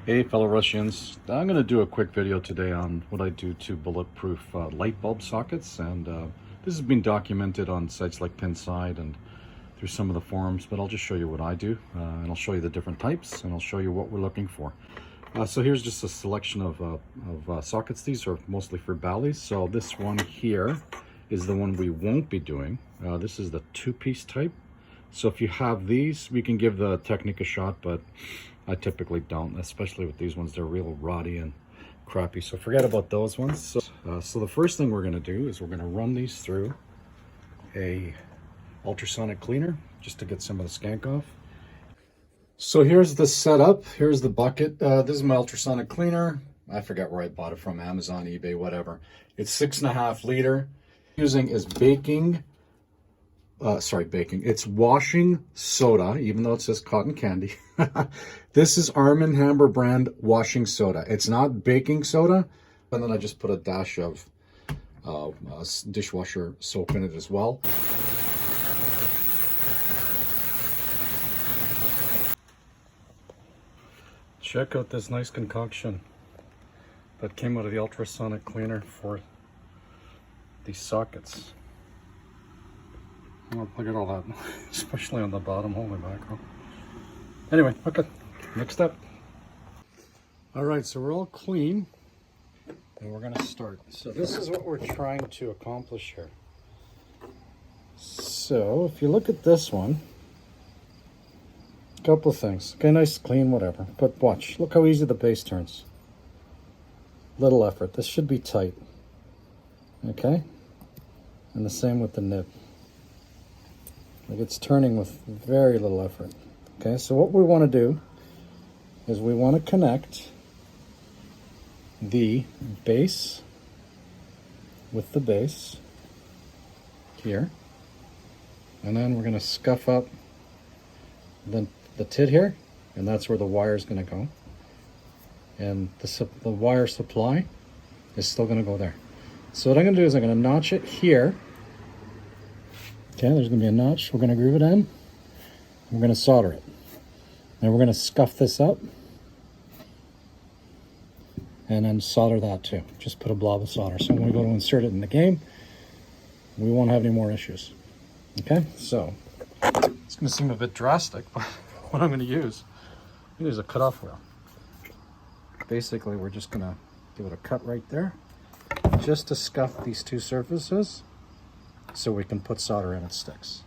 Hey fellow Russians, I'm going to do a quick video today on what I do to bulletproof light bulb sockets, and this has been documented on sites like Pinside and through some of the forums, but I'll just show you what I do, and I'll show you the different types, and I'll show you what we're looking for. So here's just a selection of sockets. These are mostly for Bally's. So this one here is the one we won't be doing. This is the two-piece type. So if you have these, we can give the Technic a shot, but I typically don't, especially with these ones. They're real rotty and crappy, so forget about those ones. So the first thing we're going to do is we're going to run these through a ultrasonic cleaner just to get some of the skank off. So here's the setup. Here's the bucket. This is my ultrasonic cleaner. I forget where I bought it from, Amazon, eBay, whatever. It's 6.5 liter. Using is it's washing soda, even though it says cotton candy. This is Arm & Hammer brand washing soda. It's not baking soda. And then I just put a dash of dishwasher soap in it as well. Check out this nice concoction that came out of the ultrasonic cleaner for these sockets. Oh, look at all that, especially on the bottom. Holy mackerel. Anyway, okay, next step. All right, so we're all clean and we're gonna start. So this is what we're trying to accomplish here. So if you look at this one, a couple of things. Okay, nice, clean, whatever. But watch, look how easy the base turns. Little effort. This should be tight. Okay? And the same with the nib. Like it's turning with very little effort. Okay, so what we want to do is we want to connect the base with the base here. And then we're going to scuff up the tit here, and that's where the wire is going to go. And the wire supply is still going to go there. So what I'm going to do is I'm going to notch it here. Okay, there's going to be a notch. We're going to groove it in. We're going to solder it. And we're going to scuff this up. And then solder that too. Just put a blob of solder. So when we go to insert it in the game, we won't have any more issues. Okay, so it's going to seem a bit drastic, but what I'm going to use is a cutoff wheel. Basically, we're just going to give it a cut right there, just to scuff these two surfaces so we can put solder in it sticks.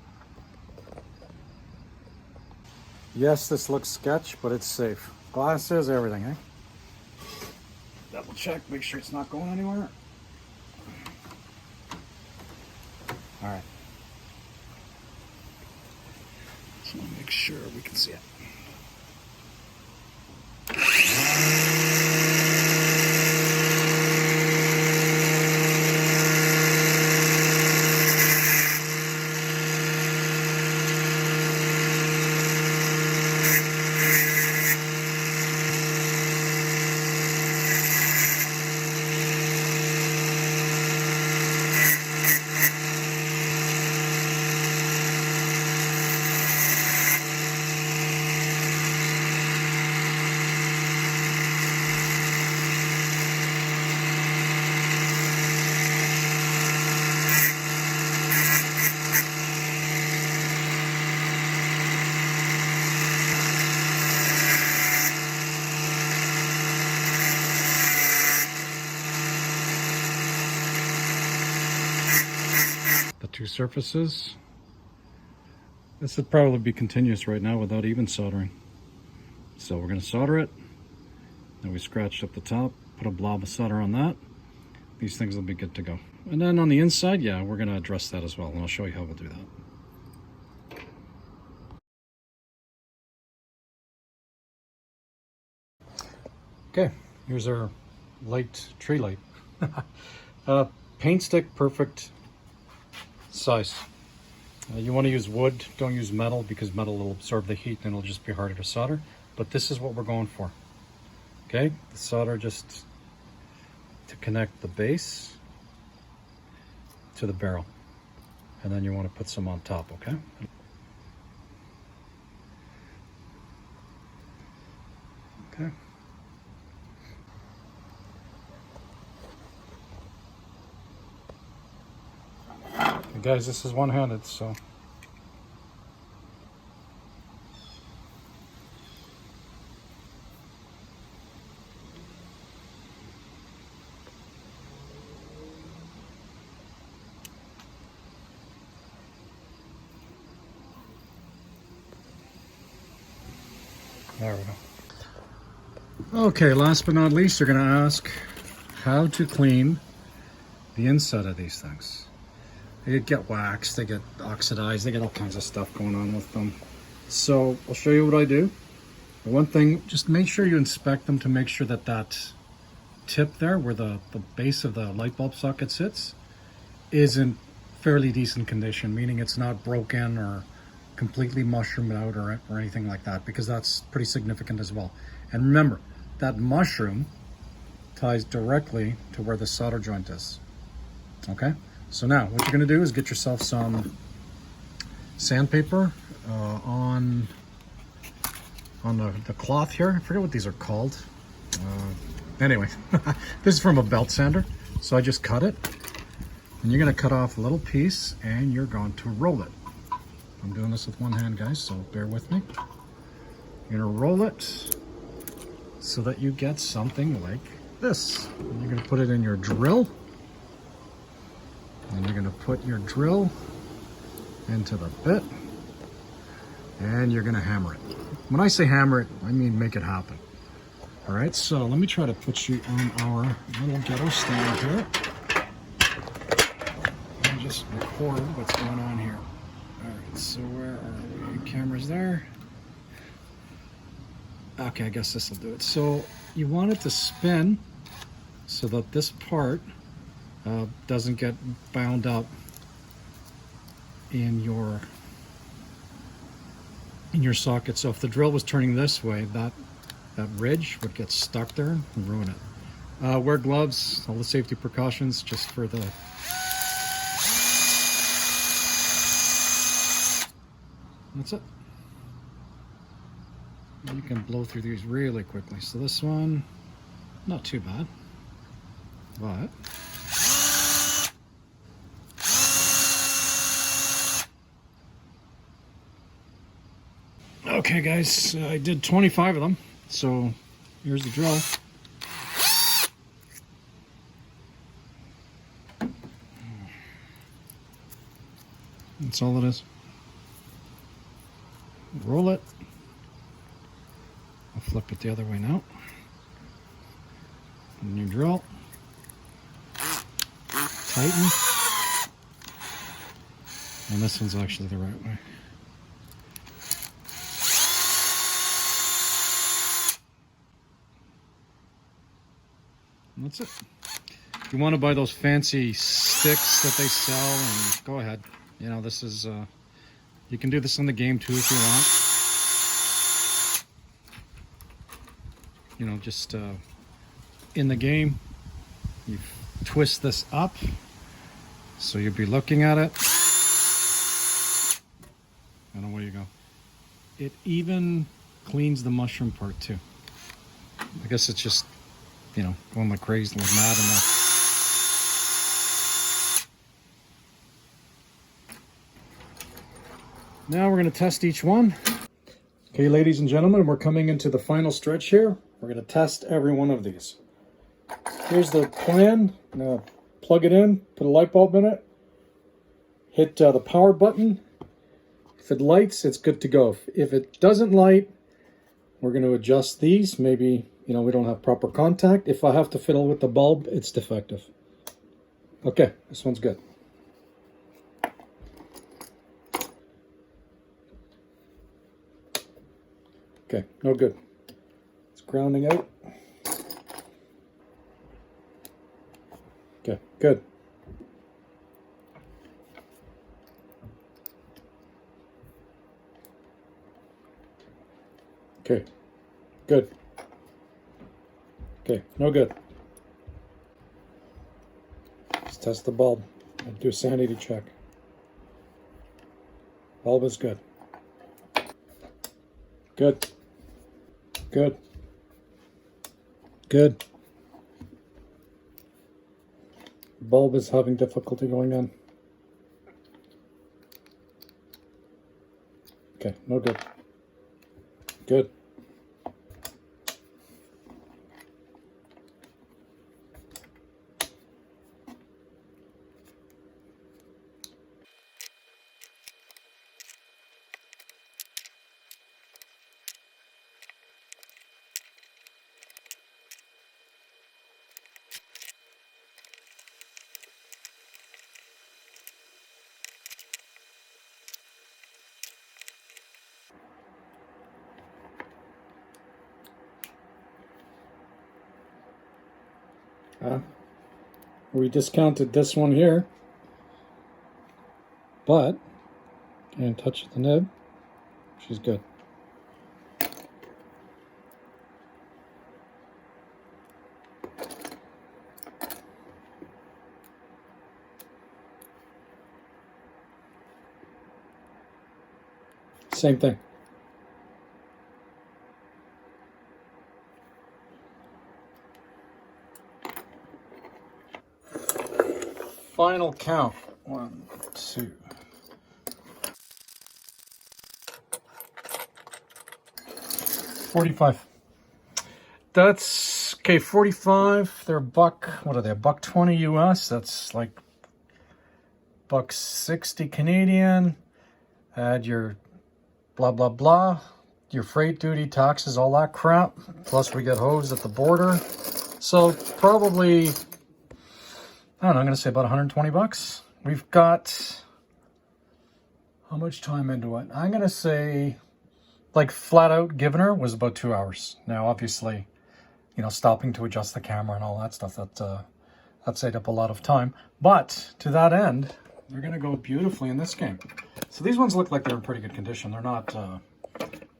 Yes, this looks sketch, but it's safe. Glasses, everything, eh? Double check, make sure it's not going anywhere. All right. So make sure we can see it. The two surfaces. This would probably be continuous right now without even soldering. So we're going to solder it. Then we scratched up the top, put a blob of solder on that. These things will be good to go. And then on the inside, yeah, we're going to address that as well, and I'll show you how we'll do that. Okay, here's our light, tree light. Paint stick, perfect size. You want to use wood, don't use metal, because metal will absorb the heat and it'll just be harder to solder. But this is what we're going for. Okay, the solder just to connect the base to the barrel. And then you want to put some on top, okay? Okay. Guys, this is one-handed, so there we go. Okay, last but not least, you're going to ask how to clean the inside of these things. They get waxed, they get oxidized, they get all kinds of stuff going on with them. So I'll show you what I do. One thing, just make sure you inspect them to make sure that that tip there, where the base of the light bulb socket sits, is in fairly decent condition, meaning it's not broken or completely mushroomed out or anything like that, because that's pretty significant as well. And remember, that mushroom ties directly to where the solder joint is. Okay, so now what you're going to do is get yourself some sandpaper on the cloth here. I forget what these are called. Anyway, this is from a belt sander, so I just cut it. And you're going to cut off a little piece and you're going to roll it. I'm doing this with one hand, guys, so bear with me. You're going to roll it so that you get something like this. And you're going to put it in your drill. And you're going to put your drill into the bit. And you're going to hammer it. When I say hammer it, I mean make it happen. All right, so let me try to put you on our little ghetto stand here. And just record what's going on here. All right, so where are we? Camera's there. Okay, I guess this will do it. So you want it to spin so that this part doesn't get bound up in your socket. So if the drill was turning this way, that ridge would get stuck there and ruin it. Wear gloves, all the safety precautions, just for the that's it. You can blow through these really quickly. So this one, not too bad, but okay, guys, I did 25 of them. So here's the drill. That's all it is. Roll it. I'll flip it the other way now. And you drill. Tighten. And this one's actually the right way. And that's it. If you want to buy those fancy sticks that they sell, and go ahead. You know, this is, you can do this in the game too if you want. You know, just in the game, you twist this up, so you'll be looking at it, and away you go. It even cleans the mushroom part too. I guess it's just, you know, going like crazy, like mad enough. Now we're going to test each one. Okay, ladies and gentlemen, we're coming into the final stretch here. We're going to test every one of these. Here's the plan. I'm going to plug it in, put a light bulb in it, hit the power button. If it lights, it's good to go. If it doesn't light, we're going to adjust these. Maybe, you know, we don't have proper contact. If I have to fiddle with the bulb, it's defective. Okay, this one's good. Okay, no good. It's grounding out. Okay, good. Okay, good. Okay, no good. Let's test the bulb. I'll do a sanity check. Bulb is good. Good. Good. Good. Bulb is having difficulty going on. Okay, no good. Good. We discounted this one here, but can't touch the nib. She's good. Same thing. Final count. 1, 2. 45. That's okay. 45. They're buck. What are they? $1.20 US. That's like $1.60 Canadian. Add your blah blah blah, your freight duty, taxes, all that crap. Plus we get hosed at the border. So probably, I don't know, I'm gonna say about 120 bucks. We've got, how much time into it? I'm gonna say, like flat out giving her was about 2 hours. Now obviously, you know, stopping to adjust the camera and all that stuff, that ate up a lot of time. But to that end, they're gonna go beautifully in this game. So these ones look like they're in pretty good condition. They're not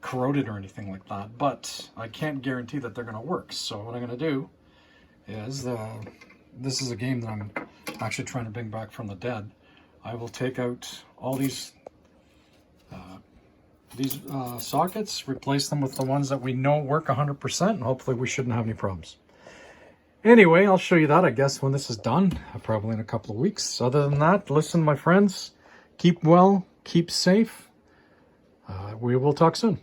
corroded or anything like that, but I can't guarantee that they're gonna work. So what I'm gonna do is, this is a game that I'm actually trying to bring back from the dead. I will take out all these sockets, replace them with the ones that we know work 100%, and hopefully we shouldn't have any problems. Anyway, I'll show you that, I guess, when this is done, probably in a couple of weeks. Other than that, listen, my friends, keep well, keep safe. We will talk soon.